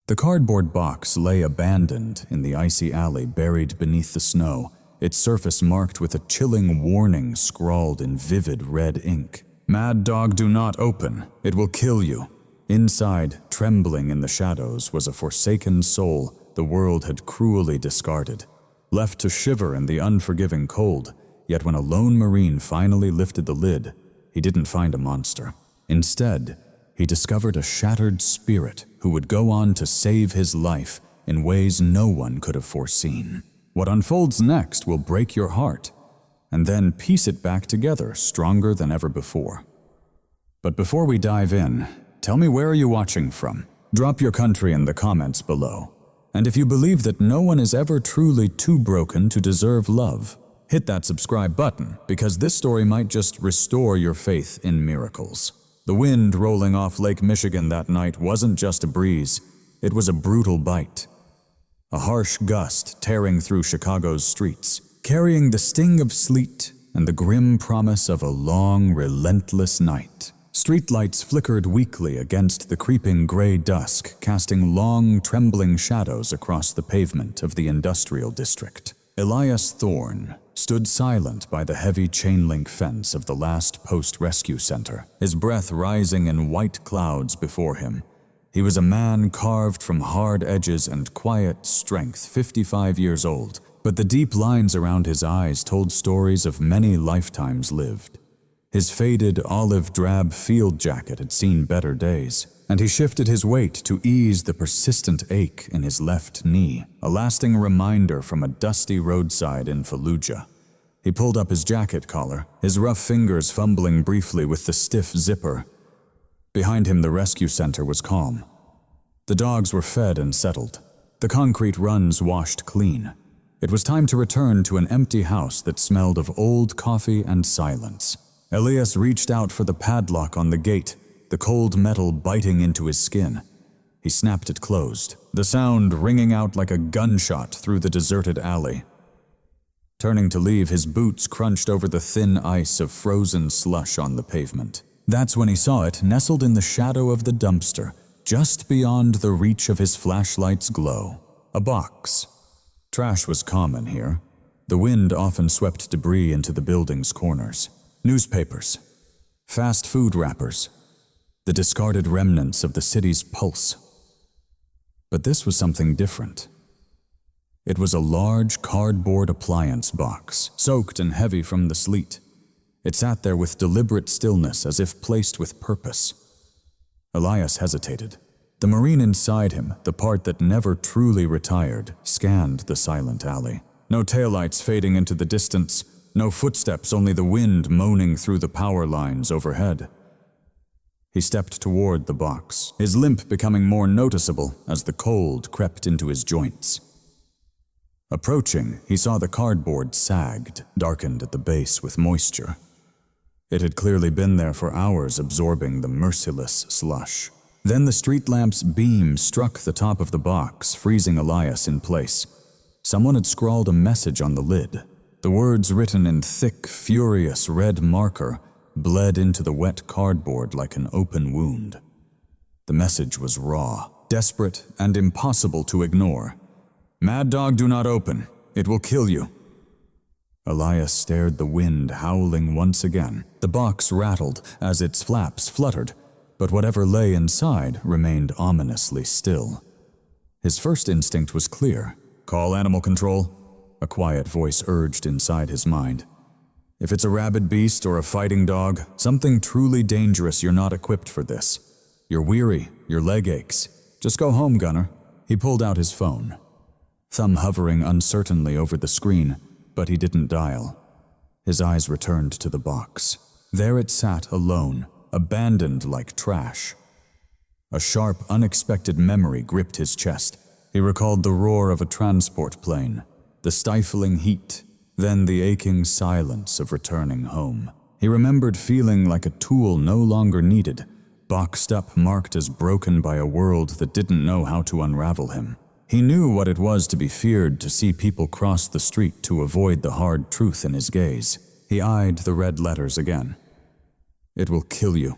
The cardboard box lay abandoned in the icy alley buried beneath the snow, its surface marked with a chilling warning scrawled in vivid red ink. "Mad dog, do not open. It will kill you." Inside, trembling in the shadows, was a forsaken soul the world had cruelly discarded. Left to shiver in the unforgiving cold, yet when a lone Marine finally lifted the lid, he didn't find a monster. Instead, he discovered a shattered spirit who would go on to save his life in ways no one could have foreseen. What unfolds next will break your heart, and then piece it back together stronger than ever before. But before we dive in, tell me, where are you watching from? Drop your country in the comments below. And if you believe that no one is ever truly too broken to deserve love, hit that subscribe button, because this story might just restore your faith in miracles. The wind rolling off Lake Michigan that night wasn't just a breeze, it was a brutal bite. A harsh gust tearing through Chicago's streets, carrying the sting of sleet and the grim promise of a long, relentless night. Streetlights flickered weakly against the creeping gray dusk, casting long, trembling shadows across the pavement of the industrial district. Elias Thorne stood silent by the heavy chain-link fence of the last post-rescue center, his breath rising in white clouds before him. He was a man carved from hard edges and quiet strength, 55 years old, but the deep lines around his eyes told stories of many lifetimes lived. His faded olive-drab field jacket had seen better days, and he shifted his weight to ease the persistent ache in his left knee, a lasting reminder from a dusty roadside in Fallujah. He pulled up his jacket collar, his rough fingers fumbling briefly with the stiff zipper. Behind him, the rescue center was calm. The dogs were fed and settled, the concrete runs washed clean. It was time to return to an empty house that smelled of old coffee and silence. Elias reached out for the padlock on the gate, the cold metal biting into his skin. He snapped it closed, the sound ringing out like a gunshot through the deserted alley. Turning to leave, his boots crunched over the thin ice of frozen slush on the pavement. That's when he saw it nestled in the shadow of the dumpster, just beyond the reach of his flashlight's glow. A box. Trash was common here. The wind often swept debris into the building's corners. Newspapers, fast food wrappers, the discarded remnants of the city's pulse. But this was something different. It was a large cardboard appliance box, soaked and heavy from the sleet. It sat there with deliberate stillness, as if placed with purpose. Elias hesitated. The Marine inside him, the part that never truly retired, scanned the silent alley. No taillights fading into the distance, no footsteps, only the wind moaning through the power lines overhead. He stepped toward the box, his limp becoming more noticeable as the cold crept into his joints. Approaching, he saw the cardboard sagged, darkened at the base with moisture. It had clearly been there for hours, absorbing the merciless slush. Then the street lamp's beam struck the top of the box, freezing Elias in place. Someone had scrawled a message on the lid. The words, written in thick, furious red marker, bled into the wet cardboard like an open wound. The message was raw, desperate, and impossible to ignore. "Mad dog, do not open. It will kill you." Elias stared, the wind howling once again. The box rattled as its flaps fluttered, but whatever lay inside remained ominously still. His first instinct was clear. "Call animal control," a quiet voice urged inside his mind. "If it's a rabid beast or a fighting dog, something truly dangerous, you're not equipped for this. You're weary, your leg aches. Just go home, Gunner." He pulled out his phone, thumb hovering uncertainly over the screen, but he didn't dial. His eyes returned to the box. There it sat alone, abandoned like trash. A sharp, unexpected memory gripped his chest. He recalled the roar of a transport plane, the stifling heat, then the aching silence of returning home. He remembered feeling like a tool no longer needed, boxed up, marked as broken by a world that didn't know how to unravel him. He knew what it was to be feared, to see people cross the street to avoid the hard truth in his gaze. He eyed the red letters again. "It will kill you."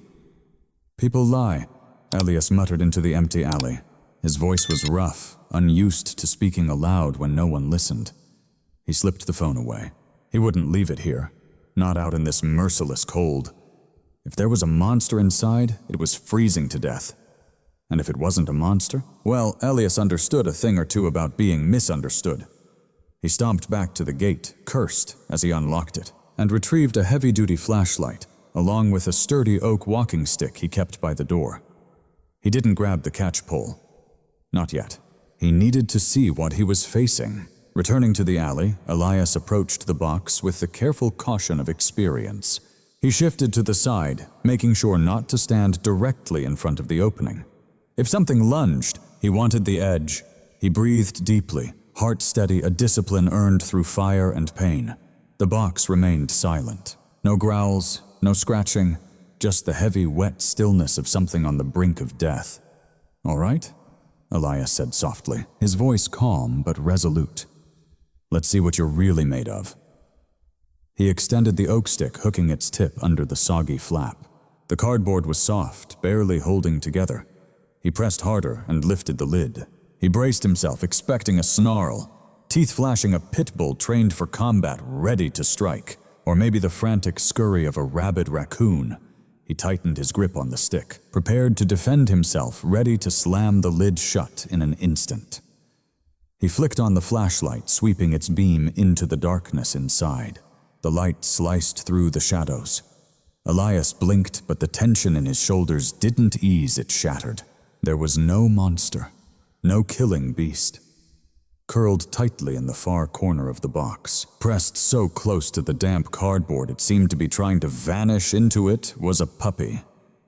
"People lie," Elias muttered into the empty alley, His voice was rough, unused to speaking aloud when no one listened. He slipped the phone away. He wouldn't leave it here, not out in this merciless cold. If there was a monster inside, it was freezing to death. And if it wasn't a monster, well, Elias understood a thing or two about being misunderstood. He stomped back to the gate, cursed as he unlocked it, and retrieved a heavy-duty flashlight, along with a sturdy oak walking stick he kept by the door. He didn't grab the catch pole. Not yet. He needed to see what he was facing. Returning to the alley, Elias approached the box with the careful caution of experience. He shifted to the side, making sure not to stand directly in front of the opening. If something lunged, he wanted the edge. He breathed deeply, heart steady, a discipline earned through fire and pain. The box remained silent. No growls, no scratching, just the heavy, wet stillness of something on the brink of death. "All right?" Elias said softly, his voice calm but resolute. "Let's see what you're really made of." He extended the oak stick, hooking its tip under the soggy flap. The cardboard was soft, barely holding together. He pressed harder and lifted the lid. He braced himself, expecting a snarl, teeth flashing, a pit bull trained for combat, ready to strike, or maybe the frantic scurry of a rabid raccoon. He tightened his grip on the stick, prepared to defend himself, ready to slam the lid shut in an instant. He flicked on the flashlight, sweeping its beam into the darkness inside. The light sliced through the shadows. Elias blinked, but the tension in his shoulders didn't ease, it shattered. There was no monster, no killing beast. Curled tightly in the far corner of the box, pressed so close to the damp cardboard it seemed to be trying to vanish into it, was a puppy.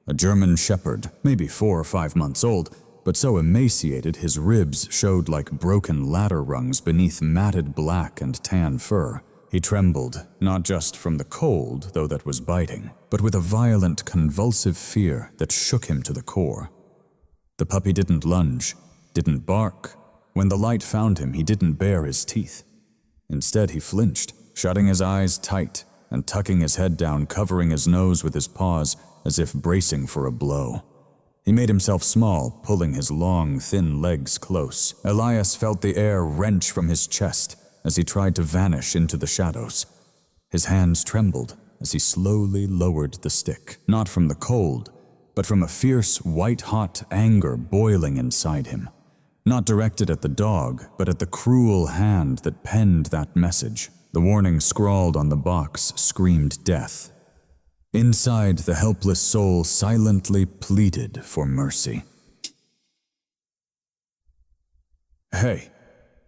A German shepherd, maybe 4 or 5 months old, but so emaciated his ribs showed like broken ladder rungs beneath matted black and tan fur. He trembled, not just from the cold, though that was biting, but with a violent, convulsive fear that shook him to the core. The puppy didn't lunge, didn't bark. When the light found him, he didn't bare his teeth. Instead, he flinched, shutting his eyes tight and tucking his head down, covering his nose with his paws as if bracing for a blow. He made himself small, pulling his long, thin legs close. Elias felt the air wrench from his chest as he tried to vanish into the shadows. His hands trembled as he slowly lowered the stick, not from the cold, but from a fierce, white-hot anger boiling inside him. Not directed at the dog, but at the cruel hand that penned that message. The warning scrawled on the box screamed death. Inside, the helpless soul silently pleaded for mercy. "Hey,"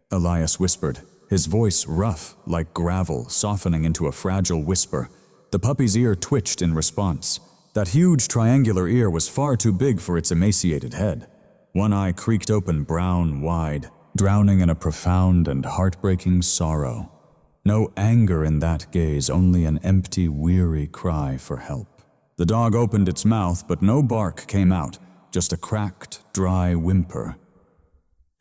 Elias whispered, his voice rough like gravel, softening into a fragile whisper. The puppy's ear twitched in response. That huge triangular ear was far too big for its emaciated head. One eye creaked open, brown wide, drowning in a profound and heartbreaking sorrow. No anger in that gaze, only an empty, weary cry for help. The dog opened its mouth, but no bark came out, just a cracked, dry whimper.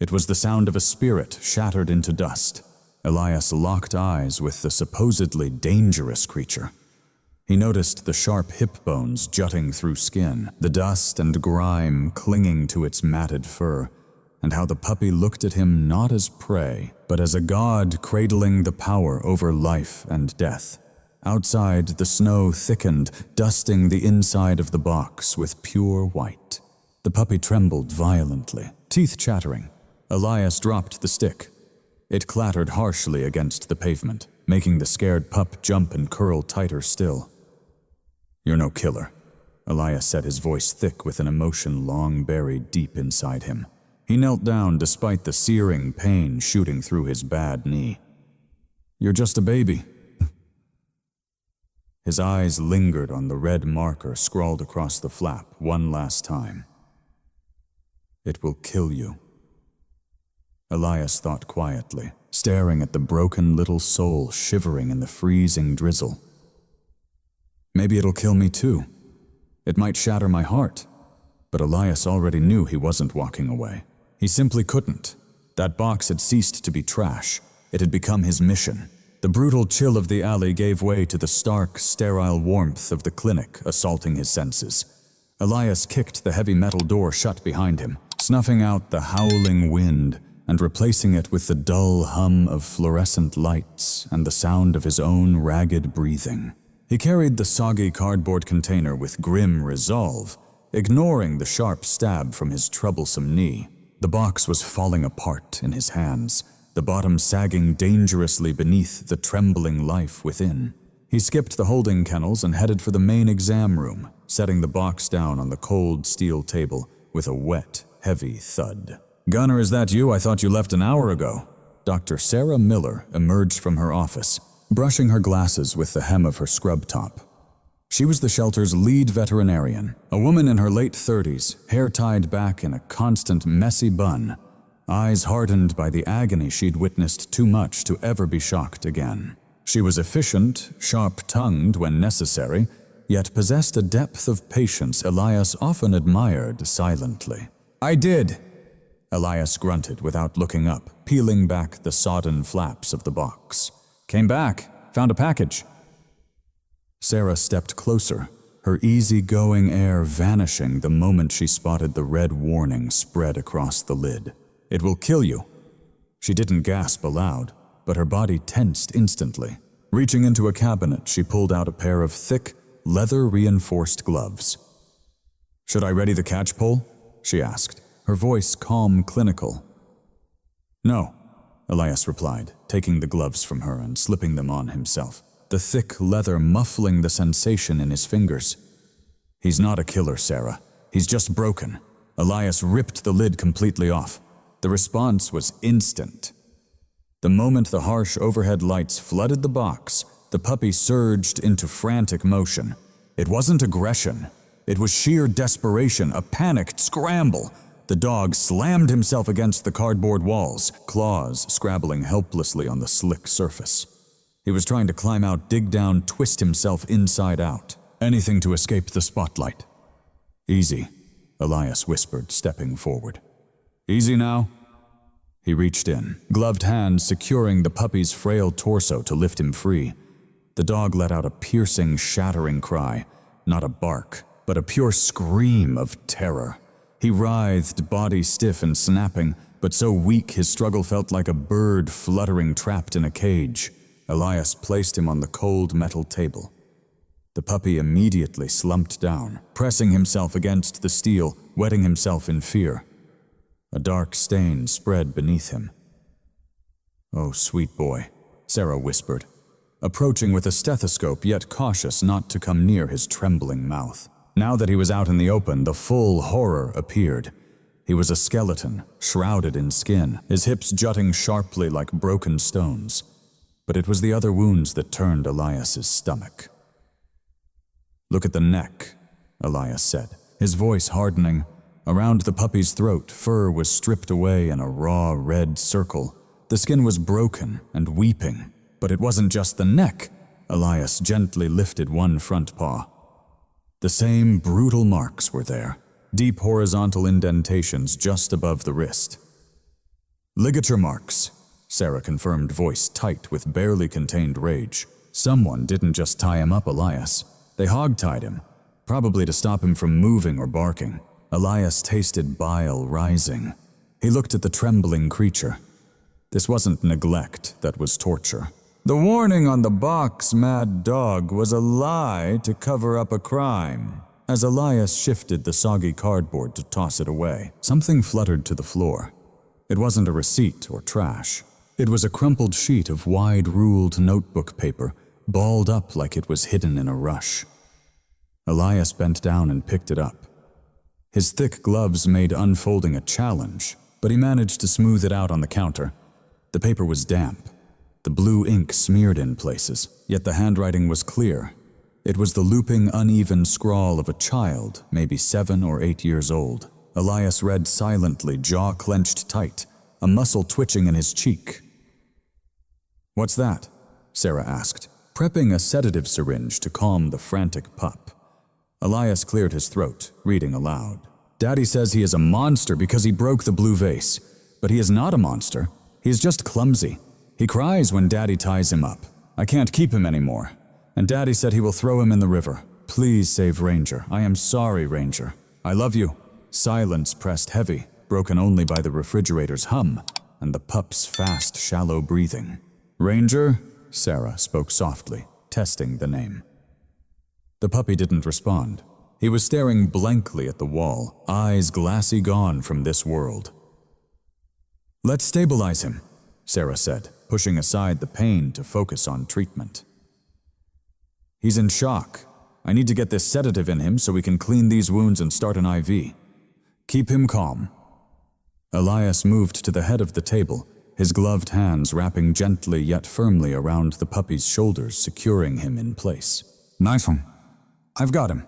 It was the sound of a spirit shattered into dust. Elias locked eyes with the supposedly dangerous creature. He noticed the sharp hip bones jutting through skin, the dust and grime clinging to its matted fur, and how the puppy looked at him not as prey, but as a god cradling the power over life and death. Outside, the snow thickened, dusting the inside of the box with pure white. The puppy trembled violently, teeth chattering. Elias dropped the stick. It clattered harshly against the pavement, making the scared pup jump and curl tighter still. "You're no killer," Elias said, his voice thick with an emotion long buried deep inside him. He knelt down despite the searing pain shooting through his bad knee. "You're just a baby." His eyes lingered on the red marker scrawled across the flap one last time. "It will kill you." Elias thought quietly, staring at the broken little soul shivering in the freezing drizzle. Maybe it'll kill me too. It might shatter my heart. But Elias already knew he wasn't walking away. He simply couldn't. That box had ceased to be trash. It had become his mission. The brutal chill of the alley gave way to the stark, sterile warmth of the clinic assaulting his senses. Elias kicked the heavy metal door shut behind him, snuffing out the howling wind and replacing it with the dull hum of fluorescent lights and the sound of his own ragged breathing. He carried the soggy cardboard container with grim resolve, ignoring the sharp stab from his troublesome knee. The box was falling apart in his hands, the bottom sagging dangerously beneath the trembling life within. He skipped the holding kennels and headed for the main exam room, setting the box down on the cold steel table with a wet, heavy thud. "Gunner, is that you? I thought you left an hour ago." Dr. Sarah Miller emerged from her office, brushing her glasses with the hem of her scrub top. She was the shelter's lead veterinarian, a woman in her late 30s, hair tied back in a constant messy bun, eyes hardened by the agony she'd witnessed too much to ever be shocked again. She was efficient, sharp-tongued when necessary, yet possessed a depth of patience Elias often admired silently. "I did," Elias grunted without looking up, peeling back the sodden flaps of the box. "Came back, found a package." Sarah stepped closer, her easy-going air vanishing the moment she spotted the red warning spread across the lid. "It will kill you." She didn't gasp aloud, but her body tensed instantly. Reaching into a cabinet, she pulled out a pair of thick, leather-reinforced gloves. "Should I ready the catch pole?" she asked, her voice calm, clinical. "No," Elias replied, taking the gloves from her and slipping them on himself, the thick leather muffling the sensation in his fingers. "He's not a killer, Sarah. He's just broken." Elias ripped the lid completely off. The response was instant. The moment the harsh overhead lights flooded the box, the puppy surged into frantic motion. It wasn't aggression. It was sheer desperation, a panicked scramble. The dog slammed himself against the cardboard walls, claws scrabbling helplessly on the slick surface. He was trying to climb out, dig down, twist himself inside out. Anything to escape the spotlight. "Easy," Elias whispered, stepping forward. "Easy now." He reached in, gloved hands securing the puppy's frail torso to lift him free. The dog let out a piercing, shattering cry, not a bark, but a pure scream of terror. He writhed, body stiff and snapping, but so weak his struggle felt like a bird fluttering trapped in a cage. Elias placed him on the cold metal table. The puppy immediately slumped down, pressing himself against the steel, wetting himself in fear. A dark stain spread beneath him. "Oh, sweet boy," Sarah whispered, approaching with a stethoscope yet cautious not to come near his trembling mouth. Now that he was out in the open, the full horror appeared. He was a skeleton, shrouded in skin, his hips jutting sharply like broken stones. But it was the other wounds that turned Elias's stomach. "Look at the neck," Elias said, his voice hardening. Around the puppy's throat, fur was stripped away in a raw red circle. The skin was broken and weeping. But it wasn't just the neck. Elias gently lifted one front paw. The same brutal marks were there, deep horizontal indentations just above the wrist. "Ligature marks," Sarah confirmed, voice tight with barely contained rage. Someone didn't just tie him up, Elias. They hog-tied him, probably to stop him from moving or barking. Elias tasted bile rising. He looked at the trembling creature. This wasn't neglect, that was torture. The warning on the box, "Mad Dog," was a lie to cover up a crime. As Elias shifted the soggy cardboard to toss it away, something fluttered to the floor. It wasn't a receipt or trash. It was a crumpled sheet of wide-ruled notebook paper, balled up like it was hidden in a rush. Elias bent down and picked it up. His thick gloves made unfolding a challenge, but he managed to smooth it out on the counter. The paper was damp. The blue ink smeared in places, yet the handwriting was clear. It was the looping, uneven scrawl of a child, maybe 7 or 8 years old. Elias read silently, jaw clenched tight, a muscle twitching in his cheek. "What's that?" Sarah asked, prepping a sedative syringe to calm the frantic pup. Elias cleared his throat, reading aloud. "Daddy says he is a monster because he broke the blue vase. But he is not a monster. He is just clumsy. He cries when Daddy ties him up. I can't keep him anymore. And Daddy said he will throw him in the river. Please save Ranger. I am sorry, Ranger. I love you." Silence pressed heavy. broken only by the refrigerator's hum and the pup's fast, shallow breathing. "Ranger?" Sarah spoke softly, testing the name. The puppy didn't respond. He was staring blankly at the wall, eyes glassy gone from this world. "Let's stabilize him," Sarah said, pushing aside the pain to focus on treatment. "He's in shock. I need to get this sedative in him so we can clean these wounds and start an IV. Keep him calm." Elias moved to the head of the table, his gloved hands wrapping gently yet firmly around the puppy's shoulders, securing him in place. "Nice one. I've got him."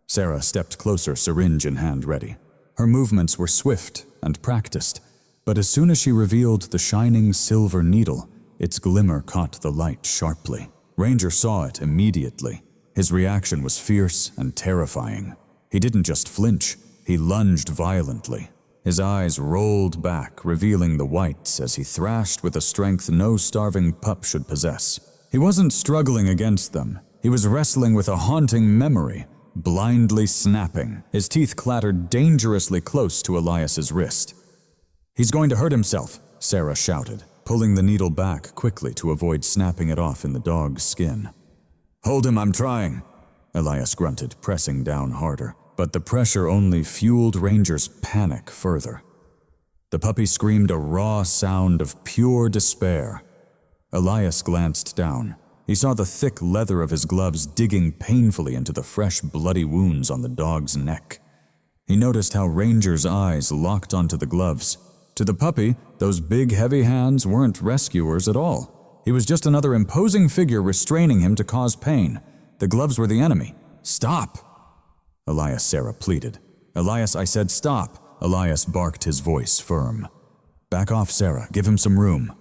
Sarah stepped closer, syringe in hand ready. Her movements were swift and practiced, but as soon as she revealed the shining silver needle, its glimmer caught the light sharply. Ranger saw it immediately. His reaction was fierce and terrifying. He didn't just flinch, he lunged violently. His eyes rolled back, revealing the whites as he thrashed with a strength no starving pup should possess. He wasn't struggling against them. He was wrestling with a haunting memory, blindly snapping. His teeth clattered dangerously close to Elias's wrist. "He's going to hurt himself," Sarah shouted, pulling the needle back quickly to avoid snapping it off in the dog's skin. "Hold him, I'm trying," Elias grunted, pressing down harder. But the pressure only fueled Ranger's panic further. The puppy screamed a raw sound of pure despair. Elias glanced down. He saw the thick leather of his gloves digging painfully into the fresh, bloody wounds on the dog's neck. He noticed how Ranger's eyes locked onto the gloves. To the puppy, those big, heavy hands weren't rescuers at all. He was just another imposing figure restraining him to cause pain. The gloves were the enemy. "Stop!" Elias, Sarah pleaded. "Elias, I said stop." Elias barked, his voice firm. "Back off, Sarah. Give him some room."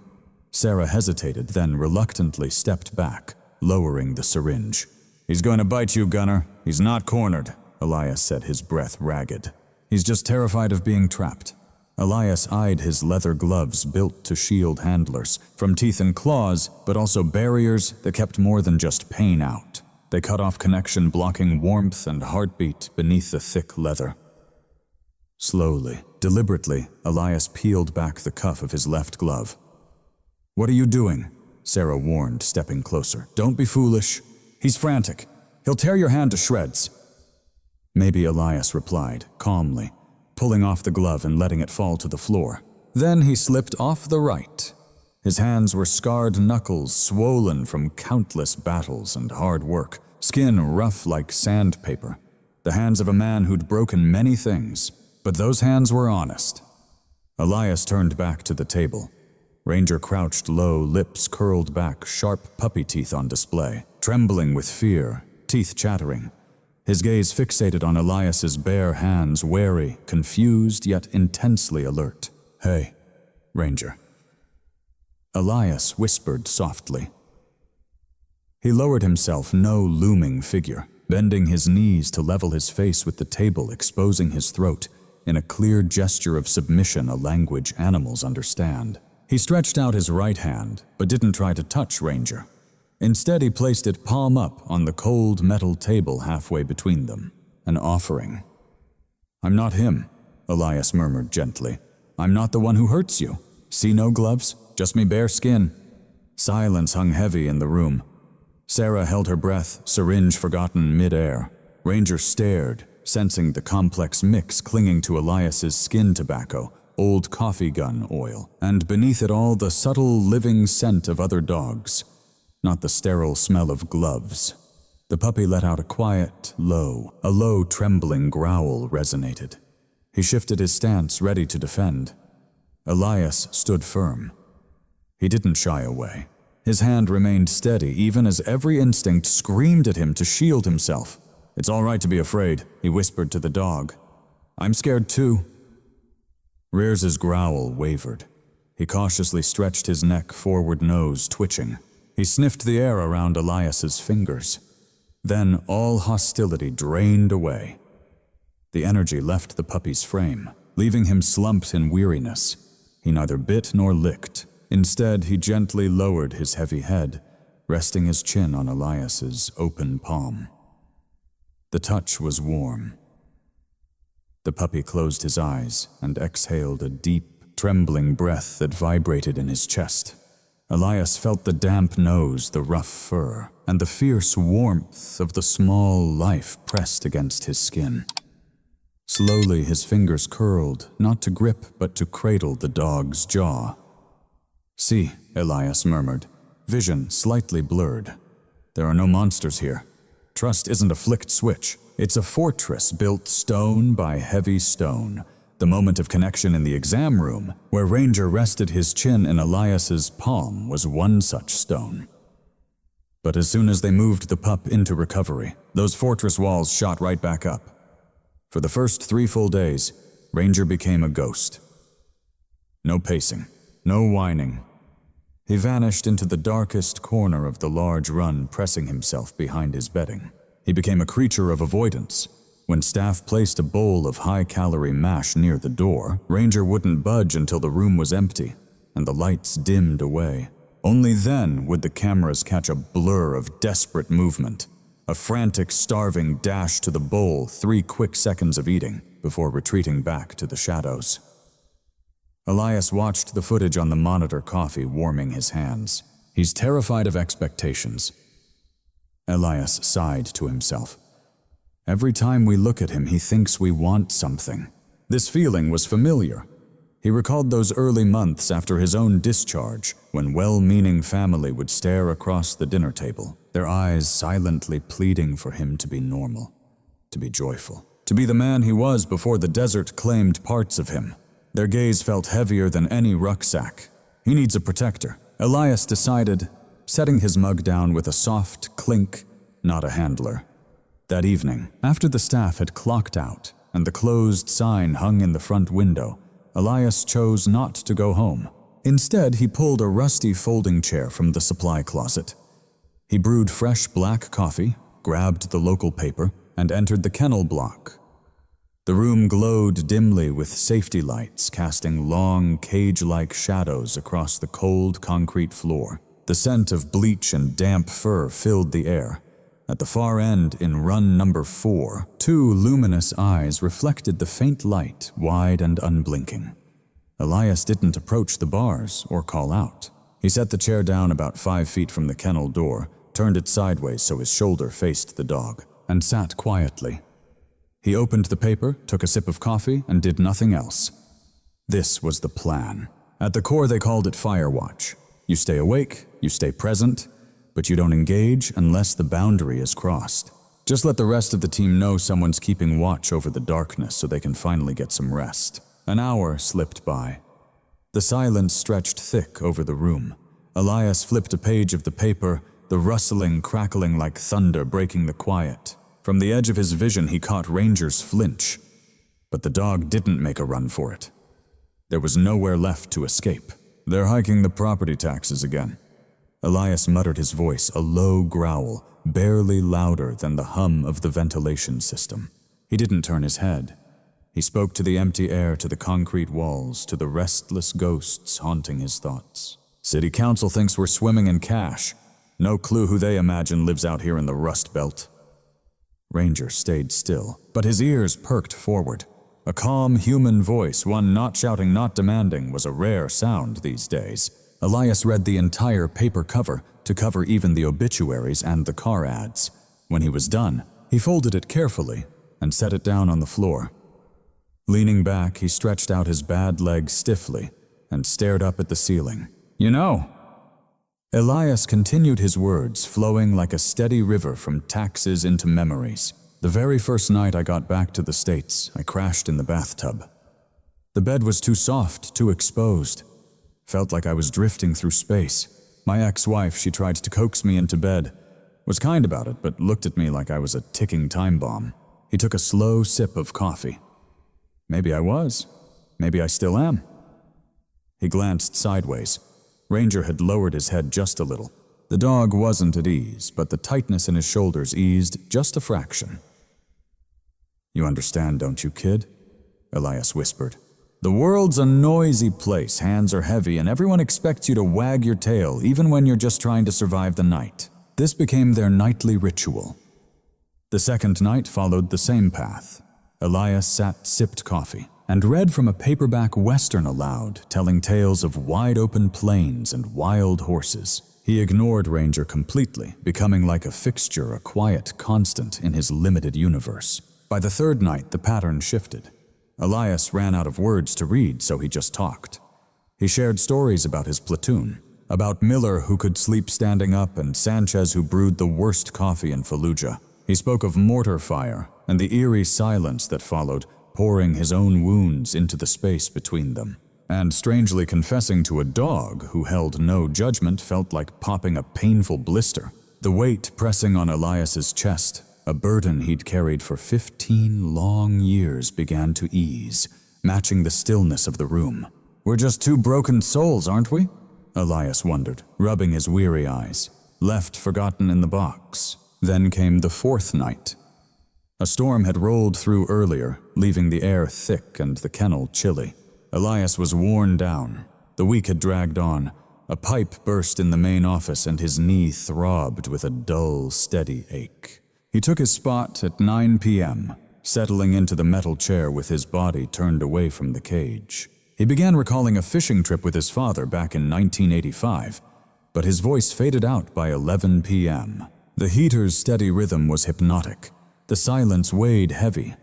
Sarah hesitated, then reluctantly stepped back, lowering the syringe. "He's going to bite you, Gunner. He's not cornered," Elias said, his breath ragged. "He's just terrified of being trapped." Elias eyed his leather gloves built to shield handlers, from teeth and claws, but also barriers that kept more than just pain out. They cut off connection, blocking warmth and heartbeat beneath the thick leather. Slowly, deliberately, Elias peeled back the cuff of his left glove. "What are you doing?" Sarah warned, stepping closer. "Don't be foolish. He's frantic. He'll tear your hand to shreds." "Maybe," Elias replied, calmly, pulling off the glove and letting it fall to the floor. Then he slipped off the right. His hands were scarred knuckles, swollen from countless battles and hard work, skin rough like sandpaper. The hands of a man who'd broken many things, but those hands were honest. Elias turned back to the table. Ranger crouched low, lips curled back, sharp puppy teeth on display, trembling with fear, teeth chattering. His gaze fixated on Elias's bare hands, wary, confused, yet intensely alert. "Hey, Ranger." Elias whispered softly. He lowered himself, no looming figure, bending his knees to level his face with the table, exposing his throat, in a clear gesture of submission, a language animals understand. He stretched out his right hand, but didn't try to touch Ranger. Instead, he placed it palm up on the cold metal table halfway between them, an offering. "I'm not him," Elias murmured gently. "I'm not the one who hurts you. See no gloves? Just me bare skin." Silence hung heavy in the room. Sarah held her breath, syringe forgotten mid-air. Ranger stared, sensing the complex mix clinging to Elias's skin tobacco, old coffee gun oil, and beneath it all the subtle living scent of other dogs, not the sterile smell of gloves. The puppy let out a quiet, a low trembling growl resonated. He shifted his stance, ready to defend. Elias stood firm. He didn't shy away. His hand remained steady, even as every instinct screamed at him to shield himself. "It's all right to be afraid," he whispered to the dog. "I'm scared too." Rears's growl wavered. He cautiously stretched his neck, forward nose twitching. He sniffed the air around Elias's fingers. Then all hostility drained away. The energy left the puppy's frame, leaving him slumped in weariness. He neither bit nor licked. Instead, he gently lowered his heavy head, resting his chin on Elias's open palm. The touch was warm. The puppy closed his eyes and exhaled a deep, trembling breath that vibrated in his chest. Elias felt the damp nose, the rough fur, and the fierce warmth of the small life pressed against his skin. Slowly his fingers curled, not to grip but to cradle the dog's jaw. "See," Elias murmured, vision slightly blurred. "There are no monsters here. Trust isn't a flicked switch. It's a fortress built stone by heavy stone." The moment of connection in the exam room, where Ranger rested his chin in Elias's palm, was one such stone. But as soon as they moved the pup into recovery, those fortress walls shot right back up. For the first 3 full days, Ranger became a ghost. No pacing, no whining. He vanished into the darkest corner of the large run, pressing himself behind his bedding. He became a creature of avoidance. When staff placed a bowl of high-calorie mash near the door, Ranger wouldn't budge until the room was empty and the lights dimmed away. Only then would the cameras catch a blur of desperate movement, a frantic, starving dash to the bowl, 3 quick seconds of eating before retreating back to the shadows. Elias watched the footage on the monitor, coffee warming his hands. He's terrified of expectations. Elias sighed to himself. Every time we look at him, he thinks we want something. This feeling was familiar. He recalled those early months after his own discharge, when well-meaning family would stare across the dinner table, their eyes silently pleading for him to be normal, to be joyful, to be the man he was before the desert claimed parts of him. Their gaze felt heavier than any rucksack. He needs a protector, Elias decided, setting his mug down with a soft clink, not a handler. That evening, after the staff had clocked out and the closed sign hung in the front window, Elias chose not to go home. Instead, he pulled a rusty folding chair from the supply closet. He brewed fresh black coffee, grabbed the local paper, and entered the kennel block. The room glowed dimly with safety lights casting long, cage-like shadows across the cold concrete floor. The scent of bleach and damp fur filled the air. At the far end, in run number 4, 2 luminous eyes reflected the faint light, wide and unblinking. Elias didn't approach the bars or call out. He set the chair down about 5 feet from the kennel door, turned it sideways so his shoulder faced the dog, and sat quietly. He opened the paper, took a sip of coffee, and did nothing else. This was the plan. At the core, they called it Firewatch. You stay awake, you stay present, but you don't engage unless the boundary is crossed. Just let the rest of the team know someone's keeping watch over the darkness so they can finally get some rest. An hour slipped by. The silence stretched thick over the room. Elias flipped a page of the paper, the rustling, crackling like thunder breaking the quiet. From the edge of his vision, he caught Ranger's flinch. But the dog didn't make a run for it. There was nowhere left to escape. They're hiking the property taxes again. Elias muttered his voice, a low growl, barely louder than the hum of the ventilation system. He didn't turn his head. He spoke to the empty air, to the concrete walls, to the restless ghosts haunting his thoughts. City Council thinks we're swimming in cash. No clue who they imagine lives out here in the Rust Belt. Ranger stayed still, but his ears perked forward. A calm human voice, one not shouting, not demanding, was a rare sound these days. Elias read the entire paper cover to cover even the obituaries and the car ads. When he was done, he folded it carefully and set it down on the floor. Leaning back, he stretched out his bad leg stiffly and stared up at the ceiling. "You know," Elias continued his words, flowing like a steady river from taxes into memories. "The very first night I got back to the States, I crashed in the bathtub. The bed was too soft, too exposed. Felt like I was drifting through space. My ex-wife, she tried to coax me into bed. Was kind about it, but looked at me like I was a ticking time bomb." He took a slow sip of coffee. Maybe I was. Maybe I still am. He glanced sideways. Ranger had lowered his head just a little. The dog wasn't at ease, but the tightness in his shoulders eased just a fraction. "You understand, don't you, kid?" Elias whispered. "The world's a noisy place, hands are heavy, and everyone expects you to wag your tail even when you're just trying to survive the night." This became their nightly ritual. The second night followed the same path. Elias sipped coffee, and read from a paperback western aloud, telling tales of wide-open plains and wild horses. He ignored Ranger completely, becoming like a fixture, a quiet constant in his limited universe. By the third night, the pattern shifted. Elias ran out of words to read, so he just talked. He shared stories about his platoon, about Miller who could sleep standing up and Sanchez who brewed the worst coffee in Fallujah. He spoke of mortar fire and the eerie silence that followed, pouring his own wounds into the space between them. And strangely confessing to a dog who held no judgment felt like popping a painful blister. The weight pressing on Elias's chest, a burden he'd carried for 15 long years, began to ease, matching the stillness of the room. "We're just two broken souls, aren't we?" Elias wondered, rubbing his weary eyes. Left forgotten in the box. Then came the fourth night. A storm had rolled through earlier, leaving the air thick and the kennel chilly. Elias was worn down. The week had dragged on. A pipe burst in the main office and his knee throbbed with a dull, steady ache. He took his spot at 9 p.m., settling into the metal chair with his body turned away from the cage. He began recalling a fishing trip with his father back in 1985, but his voice faded out by 11 p.m. The heater's steady rhythm was hypnotic. The silence weighed heavy.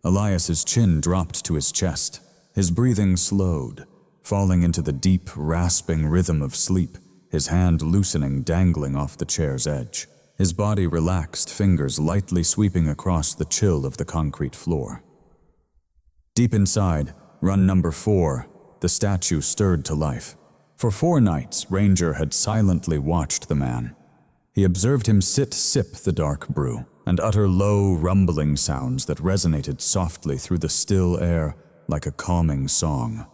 Elias's chin dropped to his chest. His breathing slowed, falling into the deep, rasping rhythm of sleep, his hand loosening, dangling off the chair's edge. His body relaxed, fingers lightly sweeping across the chill of the concrete floor. Deep inside, run number 4, the statue stirred to life. For 4 nights, Ranger had silently watched the man. He observed him sip the dark brew, and utter low, rumbling sounds that resonated softly through the still air like a calming song.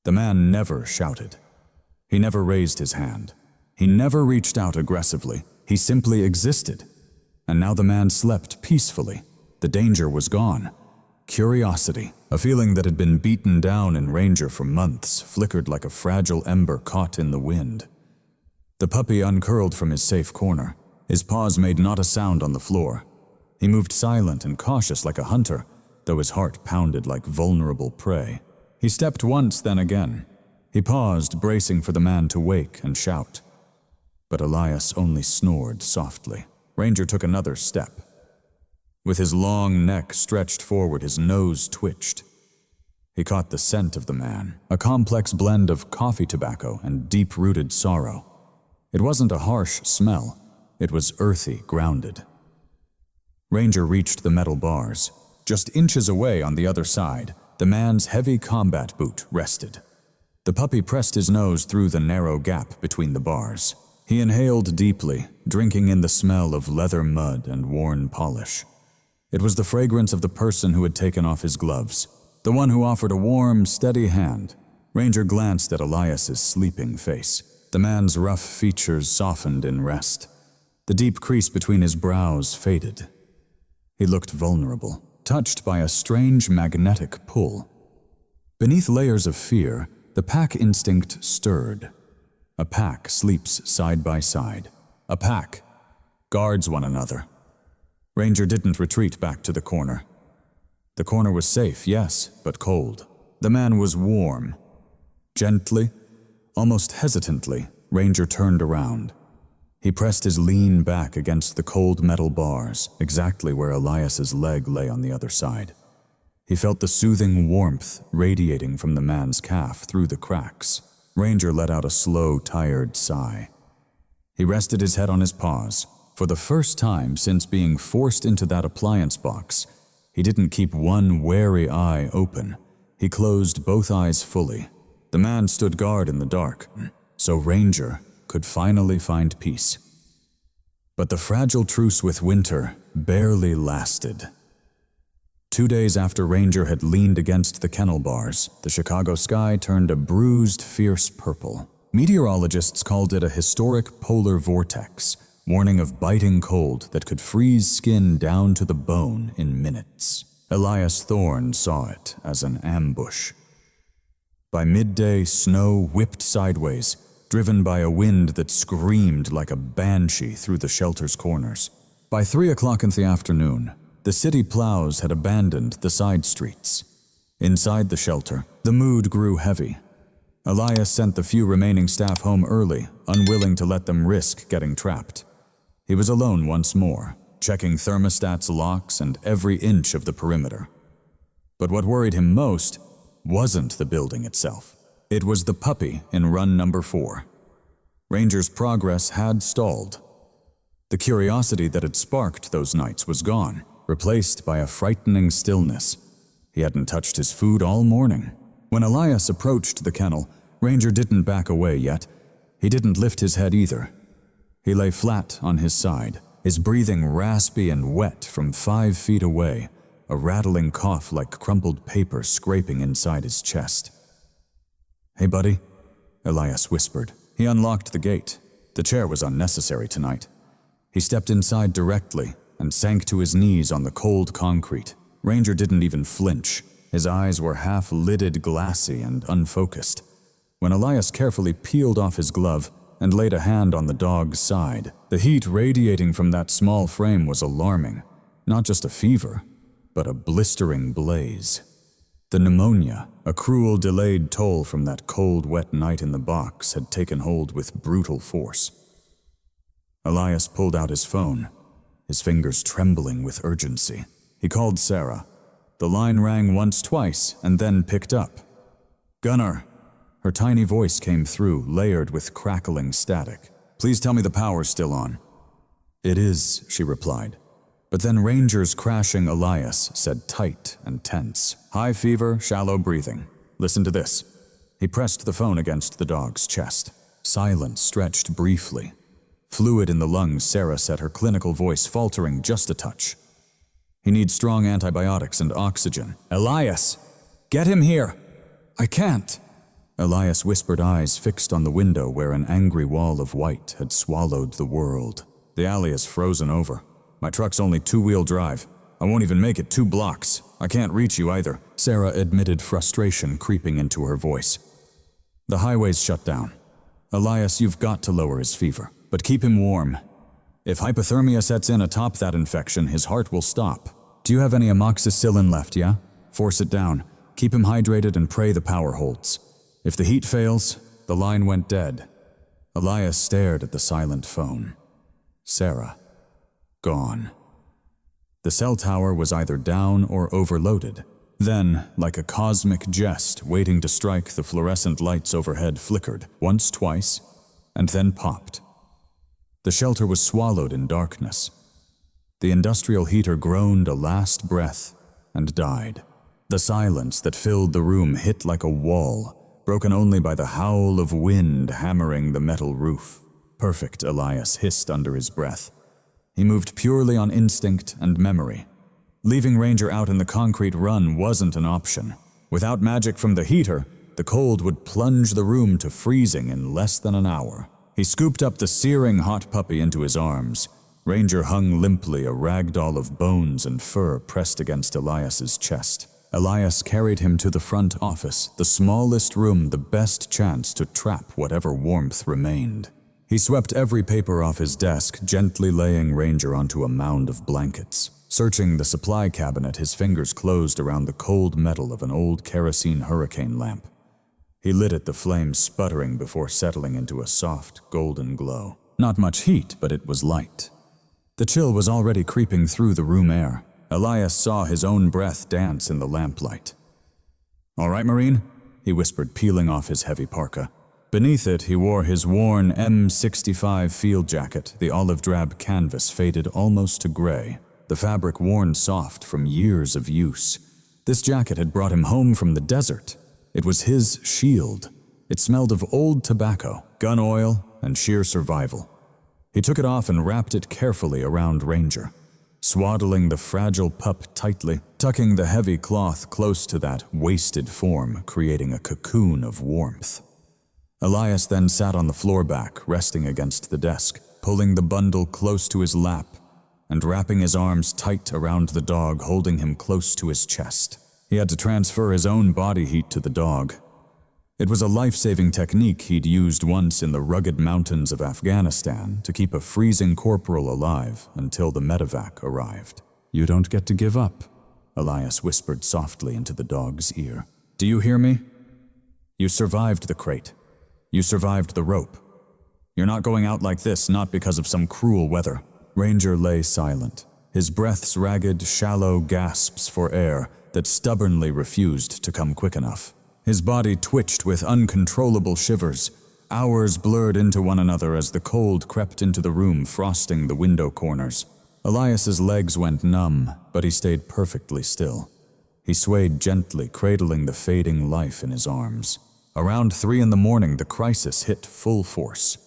The man never shouted. He never raised his hand. He never reached out aggressively. He simply existed. And now the man slept peacefully. The danger was gone. Curiosity, a feeling that had been beaten down in Ranger for months, flickered like a fragile ember caught in the wind. The puppy uncurled from his safe corner. His paws made not a sound on the floor. He moved silent and cautious like a hunter, though his heart pounded like vulnerable prey. He stepped once, then again. He paused, bracing for the man to wake and shout. But Elias only snored softly. Ranger took another step. With his long neck stretched forward, his nose twitched. He caught the scent of the man, a complex blend of coffee tobacco and deep-rooted sorrow. It wasn't a harsh smell. It was earthy, grounded. Ranger reached the metal bars. Just inches away on the other side, the man's heavy combat boot rested. The puppy pressed his nose through the narrow gap between the bars. He inhaled deeply, drinking in the smell of leather mud and worn polish. It was the fragrance of the person who had taken off his gloves, the one who offered a warm, steady hand. Ranger glanced at Elias's sleeping face. The man's rough features softened in rest. The deep crease between his brows faded. He looked vulnerable, touched by a strange magnetic pull. Beneath layers of fear, the pack instinct stirred. A pack sleeps side by side. A pack guards one another. Ranger didn't retreat back to the corner. The corner was safe, yes, but cold. The man was warm. Gently, almost hesitantly, Ranger turned around. He pressed his lean back against the cold metal bars, exactly where Elias's leg lay on the other side. He felt the soothing warmth radiating from the man's calf through the cracks. Ranger let out a slow, tired sigh. He rested his head on his paws. For the first time since being forced into that appliance box, he didn't keep one wary eye open. He closed both eyes fully. The man stood guard in the dark, so Ranger could finally find peace. But the fragile truce with winter barely lasted. 2 days after Ranger had leaned against the kennel bars, the Chicago sky turned a bruised, fierce purple. Meteorologists called it a historic polar vortex, warning of biting cold that could freeze skin down to the bone in minutes. Elias Thorne saw it as an ambush. By midday, snow whipped sideways, driven by a wind that screamed like a banshee through the shelter's corners. By 3 o'clock in the afternoon, The city plows had abandoned the side streets. Inside the shelter, the mood grew heavy. Elias sent the few remaining staff home early, unwilling to let them risk getting trapped. He was alone once more, checking thermostats, locks, and every inch of the perimeter. But what worried him most wasn't the building itself. It was the puppy in run number 4. Ranger's progress had stalled. The curiosity that had sparked those nights was gone, replaced by a frightening stillness. He hadn't touched his food all morning. When Elias approached the kennel, Ranger didn't back away yet. He didn't lift his head either. He lay flat on his side, his breathing raspy and wet from 5 feet away, a rattling cough like crumpled paper scraping inside his chest. "Hey, buddy," Elias whispered. He unlocked the gate. The chair was unnecessary tonight. He stepped inside directly and sank to his knees on the cold concrete. Ranger didn't even flinch. His eyes were half-lidded, glassy, and unfocused. When Elias carefully peeled off his glove and laid a hand on the dog's side, the heat radiating from that small frame was alarming. Not just a fever, but a blistering blaze. The pneumonia, a cruel delayed toll from that cold, wet night in the box, had taken hold with brutal force. Elias pulled out his phone, his fingers trembling with urgency. He called Sarah. The line rang once, twice, and then picked up. "Gunnar." Her tiny voice came through, layered with crackling static. "Please tell me the power's still on." "It is," she replied. But then Ranger's crashing Elias said tight and tense. "High fever, shallow breathing. Listen to this." He pressed the phone against the dog's chest. Silence stretched briefly. Fluid in the lungs, Sarah said, her clinical voice faltering just a touch. "He needs strong antibiotics and oxygen." "Elias! Get him here!" "I can't." Elias whispered, eyes fixed on the window where an angry wall of white had swallowed the world. "The alley is frozen over. My truck's only 2-wheel drive. I won't even make it 2 blocks. I can't reach you either." Sarah admitted, frustration creeping into her voice. "The highway's shut down. Elias, you've got to lower his fever, but keep him warm. If hypothermia sets in atop that infection, his heart will stop. Do you have any amoxicillin left, yeah? Force it down. Keep him hydrated and pray the power holds. If the heat fails, the line went dead." Elias stared at the silent phone. Sarah. Gone. The cell tower was either down or overloaded. Then, like a cosmic jest waiting to strike, the fluorescent lights overhead flickered, once, twice, and then popped. The shelter was swallowed in darkness. The industrial heater groaned a last breath and died. The silence that filled the room hit like a wall, broken only by the howl of wind hammering the metal roof. "Perfect," Elias hissed under his breath. He moved purely on instinct and memory. Leaving Ranger out in the concrete run wasn't an option. Without magic from the heater, the cold would plunge the room to freezing in less than an hour. He scooped up the searing hot puppy into his arms. Ranger hung limply, a rag doll of bones and fur pressed against Elias's chest. Elias carried him to the front office, the smallest room, the best chance to trap whatever warmth remained. He swept every paper off his desk, gently laying Ranger onto a mound of blankets. Searching the supply cabinet, his fingers closed around the cold metal of an old kerosene hurricane lamp. He lit it, the flame sputtering before settling into a soft, golden glow. Not much heat, but it was light. The chill was already creeping through the room air. Elias saw his own breath dance in the lamplight. "All right, Marine?" he whispered, peeling off his heavy parka. Beneath it, he wore his worn M65 field jacket, the olive-drab canvas faded almost to gray, the fabric worn soft from years of use. This jacket had brought him home from the desert. It was his shield. It smelled of old tobacco, gun oil, and sheer survival. He took it off and wrapped it carefully around Ranger, swaddling the fragile pup tightly, tucking the heavy cloth close to that wasted form, creating a cocoon of warmth. Elias then sat on the floor back, resting against the desk, pulling the bundle close to his lap and wrapping his arms tight around the dog, holding him close to his chest. He had to transfer his own body heat to the dog. It was a life-saving technique he'd used once in the rugged mountains of Afghanistan to keep a freezing corporal alive until the medevac arrived. You don't get to give up, Elias whispered softly into the dog's ear. Do you hear me? You survived the crate. You survived the rope. You're not going out like this, not because of some cruel weather. Ranger lay silent, his breath's ragged, shallow gasps for air that stubbornly refused to come quick enough. His body twitched with uncontrollable shivers. Hours blurred into one another as the cold crept into the room, frosting the window corners. Elias's legs went numb, but he stayed perfectly still. He swayed gently, cradling the fading life in his arms. Around 3 a.m, the crisis hit full force.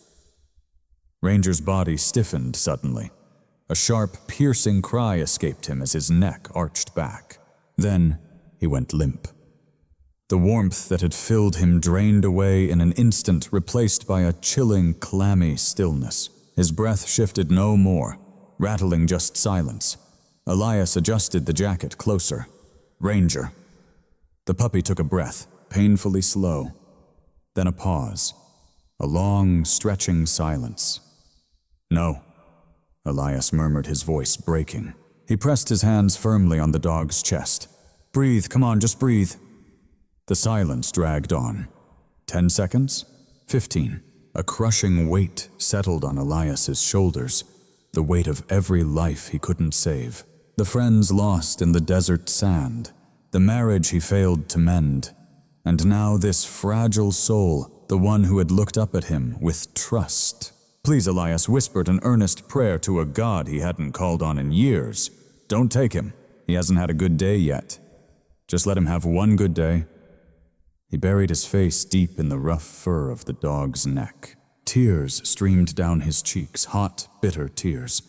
Ranger's body stiffened suddenly. A sharp, piercing cry escaped him as his neck arched back. Then he went limp. The warmth that had filled him drained away in an instant, replaced by a chilling, clammy stillness. His breath shifted no more, rattling just silence. Elias adjusted the jacket closer. Ranger. The puppy took a breath, painfully slow. Then a pause. A long, stretching silence. No, Elias murmured, his voice breaking. He pressed his hands firmly on the dog's chest. Breathe, come on, just breathe. The silence dragged on. 10 seconds? 15. A crushing weight settled on Elias's shoulders, the weight of every life he couldn't save. The friends lost in the desert sand, the marriage he failed to mend, and now this fragile soul, the one who had looked up at him with trust. Please, Elias whispered an earnest prayer to a god he hadn't called on in years. Don't take him. He hasn't had a good day yet. Just let him have one good day. He buried his face deep in the rough fur of the dog's neck. Tears streamed down his cheeks, hot, bitter tears.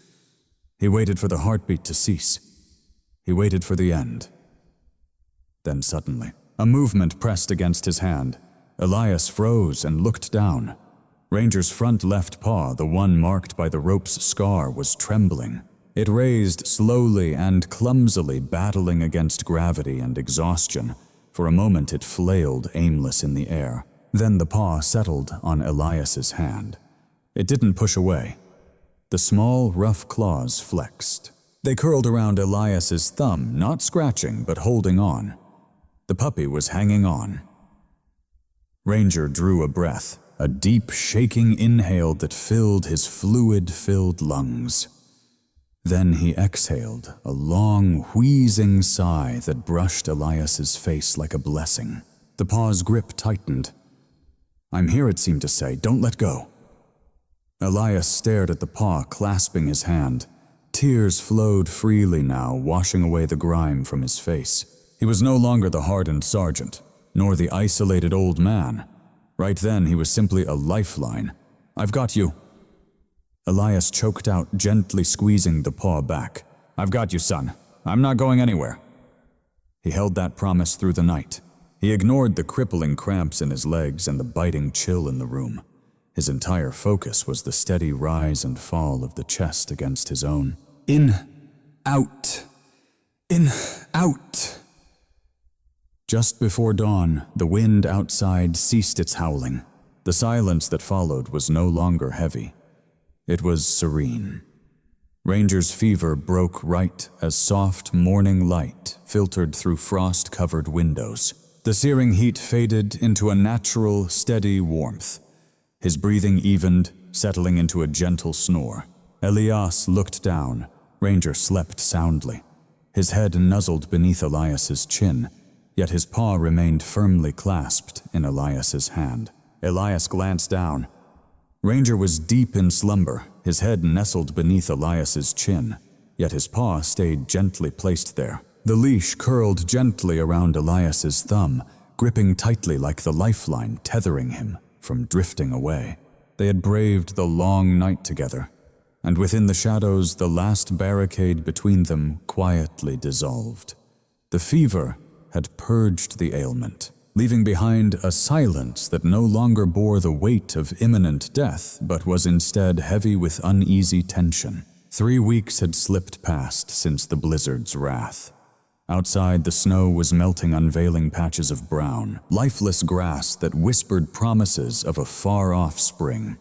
He waited for the heartbeat to cease. He waited for the end. Then suddenly, a movement pressed against his hand. Elias froze and looked down. Ranger's front left paw, the one marked by the rope's scar, was trembling. It raised slowly and clumsily, battling against gravity and exhaustion. For a moment it flailed aimless in the air. Then the paw settled on Elias's hand. It didn't push away. The small, rough claws flexed. They curled around Elias's thumb, not scratching, but holding on. The puppy was hanging on. Ranger drew a breath, a deep, shaking inhale that filled his fluid-filled lungs. Then he exhaled, a long, wheezing sigh that brushed Elias's face like a blessing. The paw's grip tightened. I'm here, it seemed to say. Don't let go. Elias stared at the paw, clasping his hand. Tears flowed freely now, washing away the grime from his face. He was no longer the hardened sergeant, nor the isolated old man. Right then, he was simply a lifeline. I've got you. Elias choked out, gently squeezing the paw back. I've got you, son. I'm not going anywhere. He held that promise through the night. He ignored the crippling cramps in his legs and the biting chill in the room. His entire focus was the steady rise and fall of the chest against his own. In, out. In, out. Just before dawn, the wind outside ceased its howling. The silence that followed was no longer heavy. It was serene. Ranger's fever broke right as soft morning light filtered through frost-covered windows. The searing heat faded into a natural, steady warmth. His breathing evened, settling into a gentle snore. Elias looked down. Ranger slept soundly. His head nuzzled beneath Elias's chin, yet his paw remained firmly clasped in Elias's hand. Elias glanced down. Ranger was deep in slumber, his head nestled beneath Elias's chin, yet his paw stayed gently placed there. The leash curled gently around Elias's thumb, gripping tightly like the lifeline tethering him from drifting away. They had braved the long night together, and within the shadows the last barricade between them quietly dissolved. The fever had purged the ailment, leaving behind a silence that no longer bore the weight of imminent death, but was instead heavy with uneasy tension. 3 weeks had slipped past since the blizzard's wrath. Outside, the snow was melting unveiling patches of brown, lifeless grass that whispered promises of a far-off spring.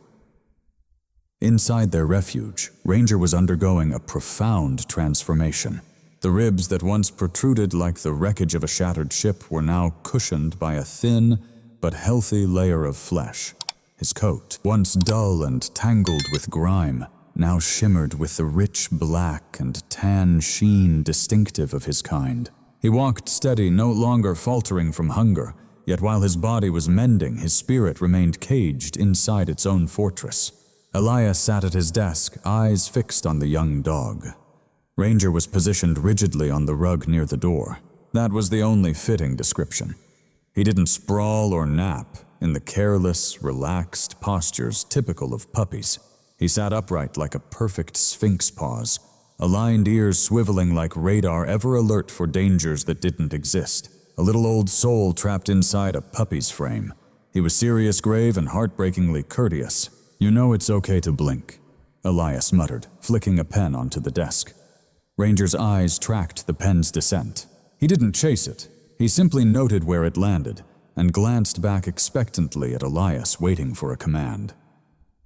Inside their refuge, Ranger was undergoing a profound transformation. The ribs that once protruded like the wreckage of a shattered ship were now cushioned by a thin but healthy layer of flesh. His coat, once dull and tangled with grime, now shimmered with the rich black and tan sheen distinctive of his kind. He walked steady, no longer faltering from hunger, yet while his body was mending, his spirit remained caged inside its own fortress. Elias sat at his desk, eyes fixed on the young dog. Ranger was positioned rigidly on the rug near the door. That was the only fitting description. He didn't sprawl or nap in the careless, relaxed postures typical of puppies. He sat upright like a perfect sphinx pause, aligned ears swiveling like radar ever alert for dangers that didn't exist. A little old soul trapped inside a puppy's frame. He was serious, grave, and heartbreakingly courteous. "You know it's okay to blink," Elias muttered, flicking a pen onto the desk. Ranger's eyes tracked the pen's descent. He didn't chase it. He simply noted where it landed and glanced back expectantly at Elias, waiting for a command.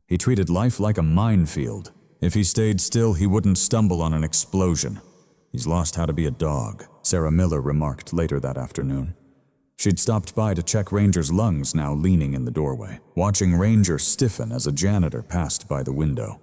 He treated life like a minefield. If he stayed still, he wouldn't stumble on an explosion. "He's lost how to be a dog," Sarah Miller remarked later that afternoon. She'd stopped by to check Ranger's lungs, now leaning in the doorway, watching Ranger stiffen as a janitor passed by the window.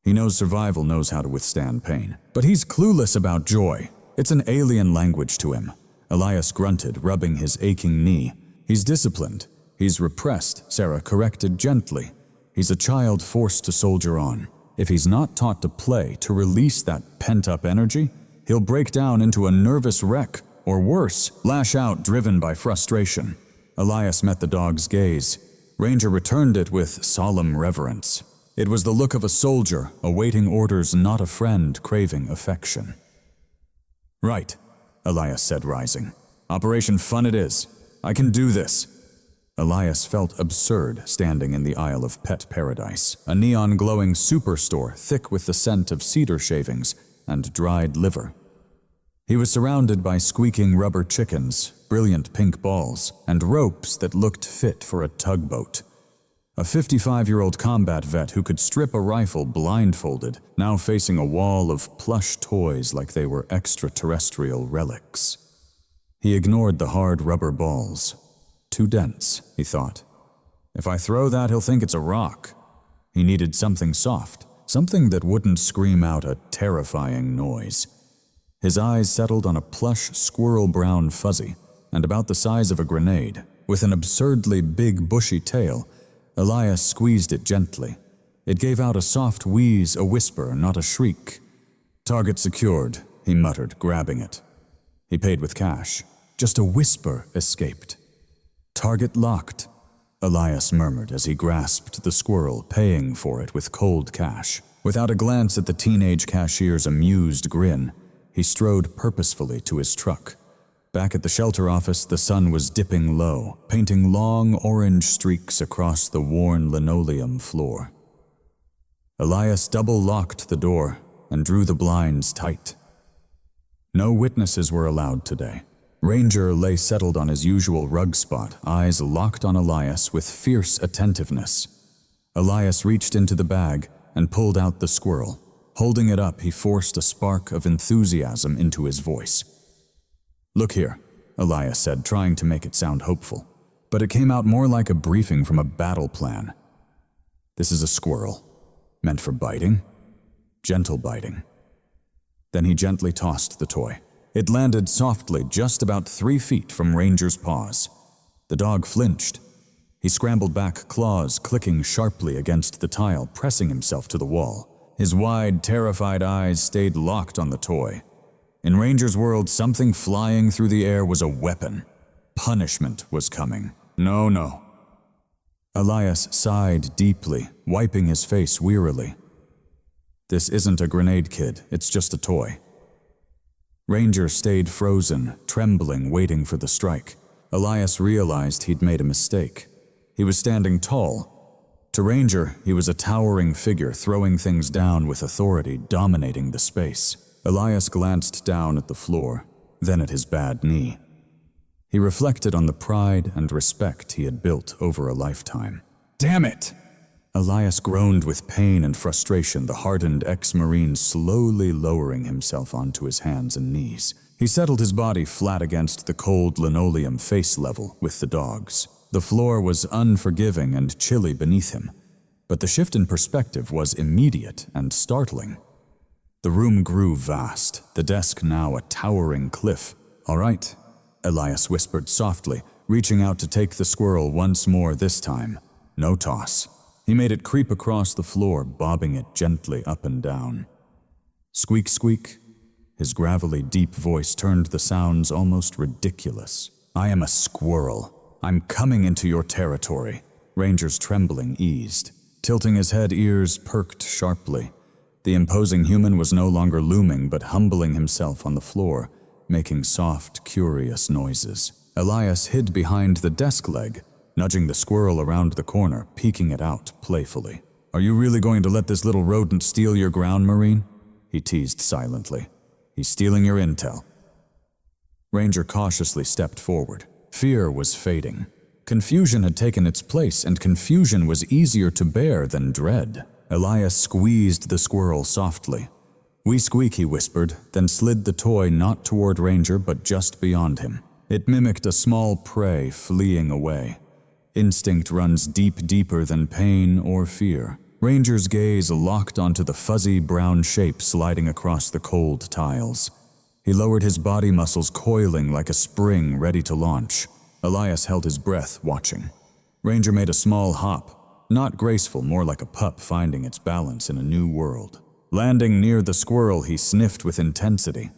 He knows survival knows how to withstand pain, but he's clueless about joy. It's an alien language to him. Elias grunted, rubbing his aching knee. "He's disciplined. He's repressed," Sarah corrected gently. "He's a child forced to soldier on. If he's not taught to play, to release that pent-up energy, he'll break down into a nervous wreck, or worse, lash out driven by frustration." Elias met the dog's gaze. Ranger returned it with solemn reverence. It was the look of a soldier, awaiting orders, not a friend craving affection. "Right," Elias said, rising. "Operation Fun it is. I can do this." Elias felt absurd standing in the aisle of Pet Paradise, a neon-glowing superstore thick with the scent of cedar shavings and dried liver. He was surrounded by squeaking rubber chickens, brilliant pink balls, and ropes that looked fit for a tugboat. A 55-year-old combat vet who could strip a rifle blindfolded, now facing a wall of plush toys like they were extraterrestrial relics. He ignored the hard rubber balls. Too dense, he thought. If I throw that, he'll think it's a rock. He needed something soft, something that wouldn't scream out a terrifying noise. His eyes settled on a plush squirrel-brown fuzzy, and about the size of a grenade. With an absurdly big bushy tail, Elias squeezed it gently. It gave out a soft wheeze, a whisper, not a shriek. "Target secured," he muttered, grabbing it. He paid with cash. Just a whisper escaped. "Target locked," Elias murmured as he grasped the squirrel, paying for it with cold cash. Without a glance at the teenage cashier's amused grin, he strode purposefully to his truck. Back at the shelter office, the sun was dipping low, painting long orange streaks across the worn linoleum floor. Elias double-locked the door and drew the blinds tight. No witnesses were allowed today. Ranger lay settled on his usual rug spot, eyes locked on Elias with fierce attentiveness. Elias reached into the bag and pulled out the squirrel. Holding it up, he forced a spark of enthusiasm into his voice. "Look here," Elias said, trying to make it sound hopeful. But it came out more like a briefing from a battle plan. "This is a squirrel, meant for biting, gentle biting." Then he gently tossed the toy. It landed softly just about 3 feet from Ranger's paws. The dog flinched. He scrambled back, claws clicking sharply against the tile, pressing himself to the wall. His wide, terrified eyes stayed locked on the toy. In Ranger's world, something flying through the air was a weapon. Punishment was coming. No. Elias sighed deeply, wiping his face wearily. "This isn't a grenade, kid. It's just a toy." Ranger stayed frozen, trembling, waiting for the strike. Elias realized he'd made a mistake. He was standing tall. To Ranger, he was a towering figure, throwing things down with authority, dominating the space. Elias glanced down at the floor, then at his bad knee. He reflected on the pride and respect he had built over a lifetime. "Damn it!" Elias groaned with pain and frustration, the hardened ex-Marine slowly lowering himself onto his hands and knees. He settled his body flat against the cold linoleum face level with the dogs. The floor was unforgiving and chilly beneath him, but the shift in perspective was immediate and startling. The room grew vast, the desk now a towering cliff. "All right," Elias whispered softly, reaching out to take the squirrel once more this time. No toss. He made it creep across the floor, bobbing it gently up and down. Squeak, squeak. His gravelly, deep voice turned the sounds almost ridiculous. "I am a squirrel. I'm coming into your territory." Ranger's trembling eased. Tilting his head, ears perked sharply. The imposing human was no longer looming, but humbling himself on the floor, making soft, curious noises. Elias hid behind the desk leg, nudging the squirrel around the corner, peeking it out playfully. "Are you really going to let this little rodent steal your ground, Marine?" he teased silently. "He's stealing your intel." Ranger cautiously stepped forward. Fear was fading. Confusion had taken its place, and confusion was easier to bear than dread. Elias squeezed the squirrel softly. "We squeak," he whispered, then slid the toy not toward Ranger but just beyond him. It mimicked a small prey fleeing away. Instinct runs deeper than pain or fear. Ranger's gaze locked onto the fuzzy brown shape sliding across the cold tiles. He lowered his body muscles, coiling like a spring ready to launch. Elias held his breath, watching. Ranger made a small hop, not graceful, more like a pup finding its balance in a new world. Landing near the squirrel, he sniffed with intensity.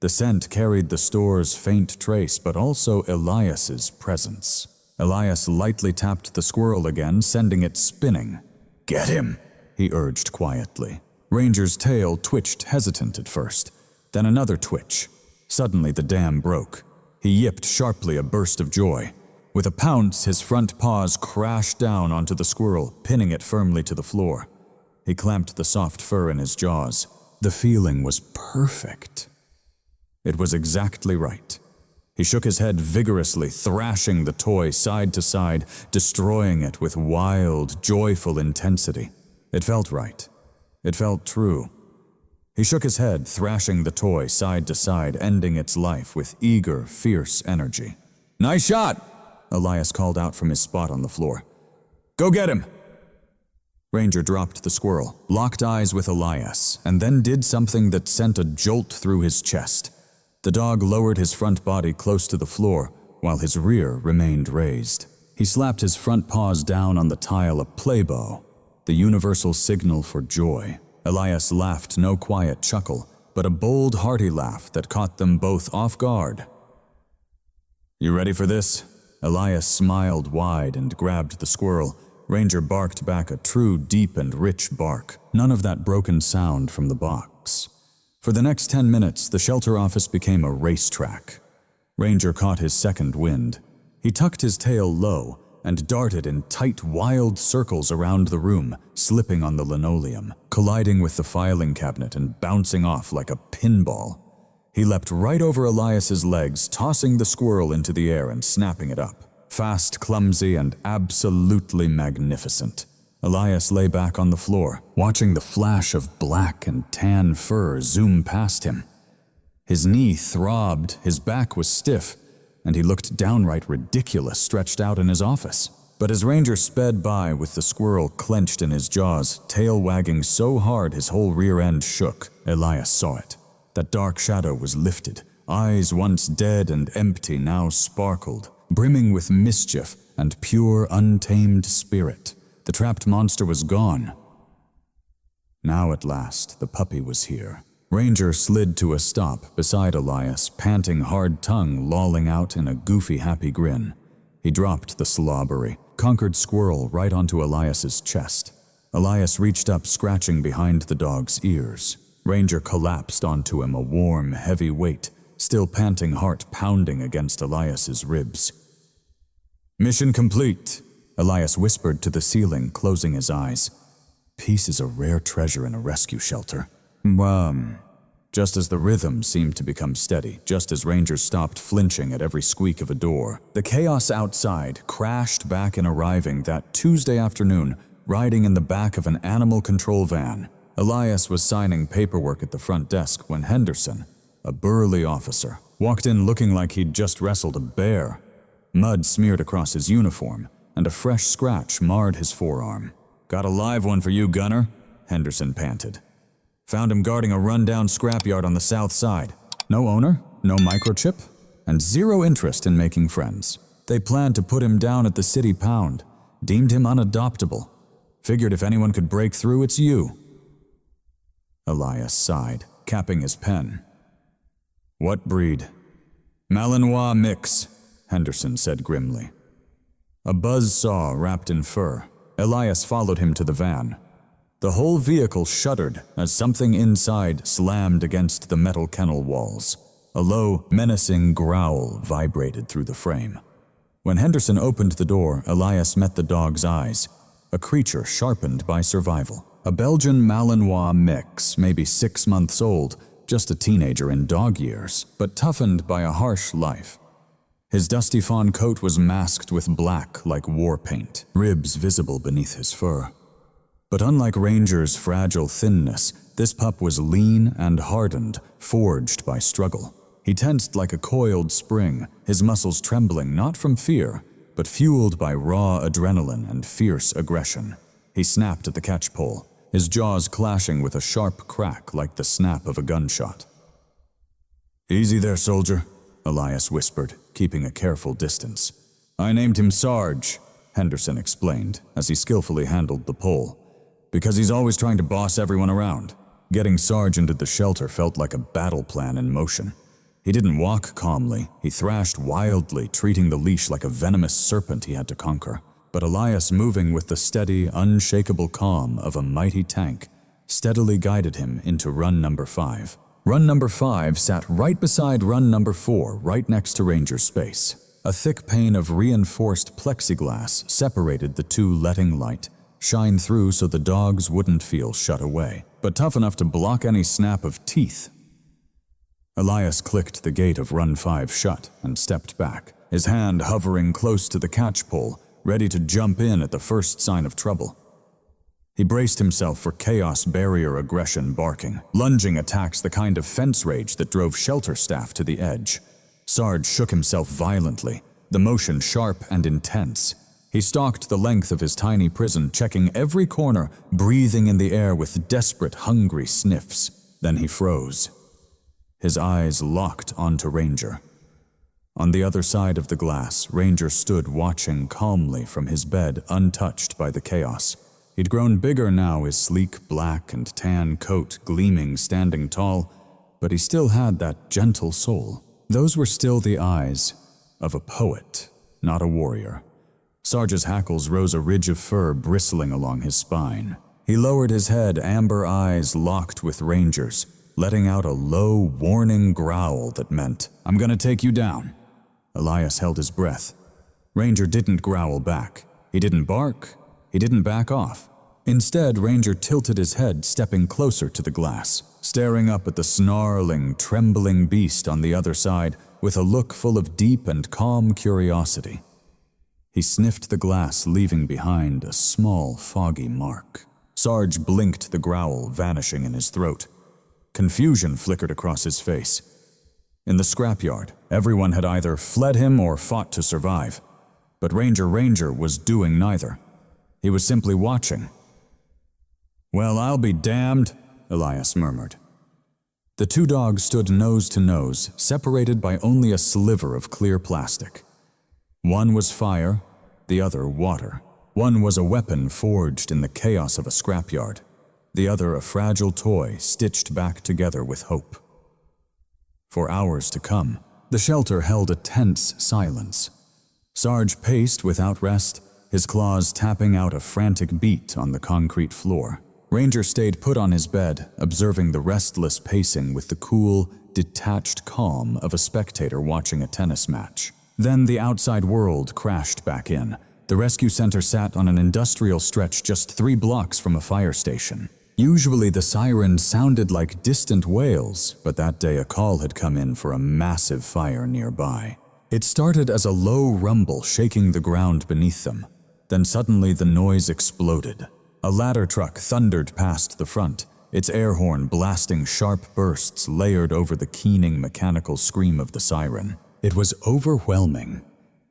The scent carried the store's faint trace, but also Elias's presence. Elias lightly tapped the squirrel again, sending it spinning. "Get him," he urged quietly. Ranger's tail twitched hesitant at first, then another twitch. Suddenly the dam broke. He yipped sharply, a burst of joy. With a pounce, his front paws crashed down onto the squirrel, pinning it firmly to the floor. He clamped the soft fur in his jaws. The feeling was perfect. It was exactly right. He shook his head vigorously, thrashing the toy side to side, destroying it with wild, joyful intensity. It felt right. It felt true. He shook his head, thrashing the toy side to side, ending its life with eager, fierce energy. "Nice shot!" Elias called out from his spot on the floor. "Go get him!" Ranger dropped the squirrel, locked eyes with Elias, and then did something that sent a jolt through his chest. The dog lowered his front body close to the floor, while his rear remained raised. He slapped his front paws down on the tile, a playbow, the universal signal for joy. Elias laughed, no quiet chuckle, but a bold, hearty laugh that caught them both off guard. "You ready for this?" Elias smiled wide and grabbed the squirrel. Ranger barked back, a true, deep and rich bark, none of that broken sound from the box. For the next 10 minutes, the shelter office became a racetrack. Ranger caught his second wind. He tucked his tail low and darted in tight, wild circles around the room, slipping on the linoleum, colliding with the filing cabinet and bouncing off like a pinball. He leapt right over Elias's legs, tossing the squirrel into the air and snapping it up. Fast, clumsy, and absolutely magnificent. Elias lay back on the floor, watching the flash of black and tan fur zoom past him. His knee throbbed, his back was stiff, and he looked downright ridiculous stretched out in his office. But as Ranger sped by with the squirrel clenched in his jaws, tail wagging so hard his whole rear end shook, Elias saw it. That dark shadow was lifted. Eyes once dead and empty now sparkled, brimming with mischief and pure, untamed spirit. The trapped monster was gone. Now at last, the puppy was here. Ranger slid to a stop beside Elias, panting, hard tongue lolling out in a goofy, happy grin. He dropped the slobbery, conquered squirrel right onto Elias's chest. Elias reached up, scratching behind the dog's ears. Ranger collapsed onto him, a warm, heavy weight, still panting, heart pounding against Elias's ribs. "Mission complete," Elias whispered to the ceiling, closing his eyes. Peace is a rare treasure in a rescue shelter. Just as the rhythm seemed to become steady, just as Ranger stopped flinching at every squeak of a door, the chaos outside crashed back in arriving that Tuesday afternoon riding in the back of an animal control van. Elias was signing paperwork at the front desk when Henderson, a burly officer, walked in looking like he'd just wrestled a bear. Mud smeared across his uniform, and a fresh scratch marred his forearm. "Got a live one for you, Gunner," Henderson panted. "Found him guarding a rundown scrapyard on the south side. No owner, no microchip, and zero interest in making friends. They planned to put him down at the city pound, deemed him unadoptable. Figured if anyone could break through, it's you." Elias sighed, capping his pen. "What breed?" "Malinois mix," Henderson said grimly. A buzzsaw wrapped in fur. Elias followed him to the van. The whole vehicle shuddered as something inside slammed against the metal kennel walls. A low, menacing growl vibrated through the frame. When Henderson opened the door, Elias met the dog's eyes, a creature sharpened by survival. A Belgian Malinois mix, maybe 6 months old, just a teenager in dog years, but toughened by a harsh life. His dusty fawn coat was masked with black like war paint, ribs visible beneath his fur. But unlike Ranger's fragile thinness, this pup was lean and hardened, forged by struggle. He tensed like a coiled spring, his muscles trembling not from fear, but fueled by raw adrenaline and fierce aggression. He snapped at the catchpole, his jaws clashing with a sharp crack like the snap of a gunshot. "Easy there, soldier," Elias whispered, keeping a careful distance. "I named him Sarge," Henderson explained as he skillfully handled the pole, "because he's always trying to boss everyone around." Getting Sarge into the shelter felt like a battle plan in motion. He didn't walk calmly, he thrashed wildly, treating the leash like a venomous serpent he had to conquer. But Elias, moving with the steady, unshakable calm of a mighty tank, steadily guided him into run number 5. Run number 5 sat right beside run number 4, right next to Ranger's space. A thick pane of reinforced plexiglass separated the two, letting light shine through so the dogs wouldn't feel shut away, but tough enough to block any snap of teeth. Elias clicked the gate of run 5 shut and stepped back, his hand hovering close to the catchpole, ready to jump in at the first sign of trouble. He braced himself for chaos barrier aggression barking, lunging attacks the kind of fence rage that drove shelter staff to the edge. Sarge shook himself violently, the motion sharp and intense. He stalked the length of his tiny prison, checking every corner, breathing in the air with desperate, hungry sniffs. Then he froze. His eyes locked onto Ranger. On the other side of the glass, Ranger stood watching calmly from his bed, untouched by the chaos. He'd grown bigger now, his sleek black and tan coat gleaming, standing tall, but he still had that gentle soul. Those were still the eyes of a poet, not a warrior. Sarge's hackles rose, a ridge of fur bristling along his spine. He lowered his head, amber eyes locked with Ranger's, letting out a low, warning growl that meant, "I'm gonna take you down." Elias held his breath. Ranger didn't growl back. He didn't bark. He didn't back off. Instead, Ranger tilted his head, stepping closer to the glass, staring up at the snarling, trembling beast on the other side with a look full of deep and calm curiosity. He sniffed the glass, leaving behind a small, foggy mark. Sarge blinked, the growl vanishing in his throat. Confusion flickered across his face. In the scrapyard, everyone had either fled him or fought to survive. But Ranger was doing neither. He was simply watching. "Well, I'll be damned," Elias murmured. The two dogs stood nose to nose, separated by only a sliver of clear plastic. One was fire, the other water. One was a weapon forged in the chaos of a scrapyard, the other a fragile toy stitched back together with hope. For hours to come, the shelter held a tense silence. Sarge paced without rest, his claws tapping out a frantic beat on the concrete floor. Ranger stayed put on his bed, observing the restless pacing with the cool, detached calm of a spectator watching a tennis match. Then the outside world crashed back in. The rescue center sat on an industrial stretch just 3 blocks from a fire station. Usually the sirens sounded like distant wails, but that day a call had come in for a massive fire nearby. It started as a low rumble shaking the ground beneath them. Then suddenly the noise exploded. A ladder truck thundered past the front, its air horn blasting sharp bursts layered over the keening mechanical scream of the siren. It was overwhelming,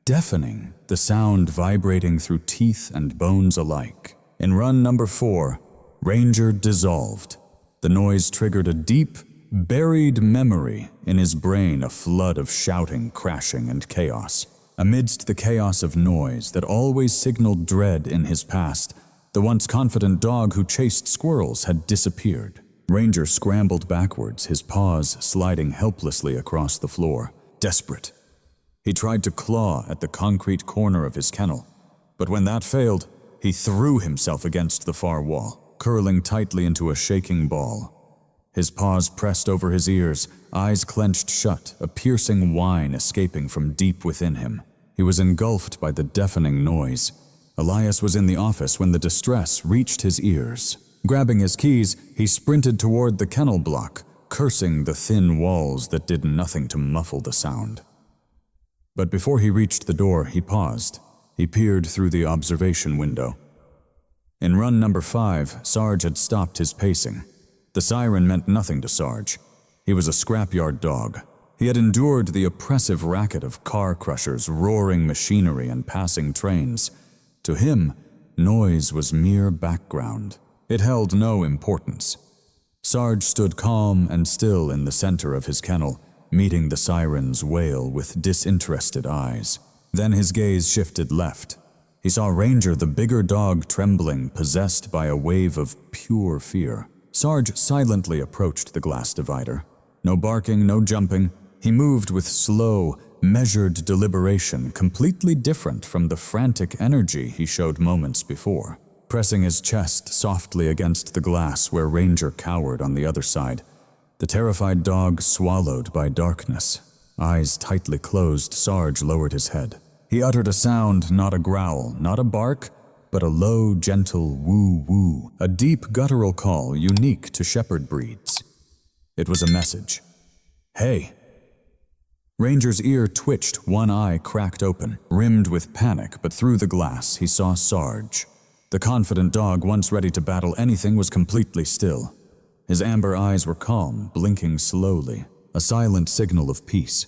deafening, the sound vibrating through teeth and bones alike. In run number 4, Ranger dissolved. The noise triggered a deep, buried memory in his brain, a flood of shouting, crashing, and chaos. Amidst the chaos of noise that always signaled dread in his past, the once confident dog who chased squirrels had disappeared. Ranger scrambled backwards, his paws sliding helplessly across the floor, desperate. He tried to claw at the concrete corner of his kennel, but when that failed, he threw himself against the far wall, curling tightly into a shaking ball. His paws pressed over his ears, eyes clenched shut, a piercing whine escaping from deep within him. He was engulfed by the deafening noise. Elias was in the office when the distress reached his ears. Grabbing his keys, he sprinted toward the kennel block, cursing the thin walls that did nothing to muffle the sound. But before he reached the door, he paused. He peered through the observation window. In run number 5, Sarge had stopped his pacing. The siren meant nothing to Sarge. He was a scrapyard dog. He had endured the oppressive racket of car crushers, roaring machinery, and passing trains. To him, noise was mere background. It held no importance. Sarge stood calm and still in the center of his kennel, meeting the siren's wail with disinterested eyes. Then his gaze shifted left. He saw Ranger, the bigger dog, trembling, possessed by a wave of pure fear. Sarge silently approached the glass divider. No barking, no jumping. He moved with slow, measured deliberation, completely different from the frantic energy he showed moments before. Pressing his chest softly against the glass where Ranger cowered on the other side, the terrified dog swallowed by darkness. Eyes tightly closed, Sarge lowered his head. He uttered a sound, not a growl, not a bark, but a low, gentle woo-woo, a deep guttural call unique to shepherd breeds. It was a message. Hey! Ranger's ear twitched, one eye cracked open, rimmed with panic, but through the glass he saw Sarge. The confident dog, once ready to battle anything, was completely still. His amber eyes were calm, blinking slowly, a silent signal of peace.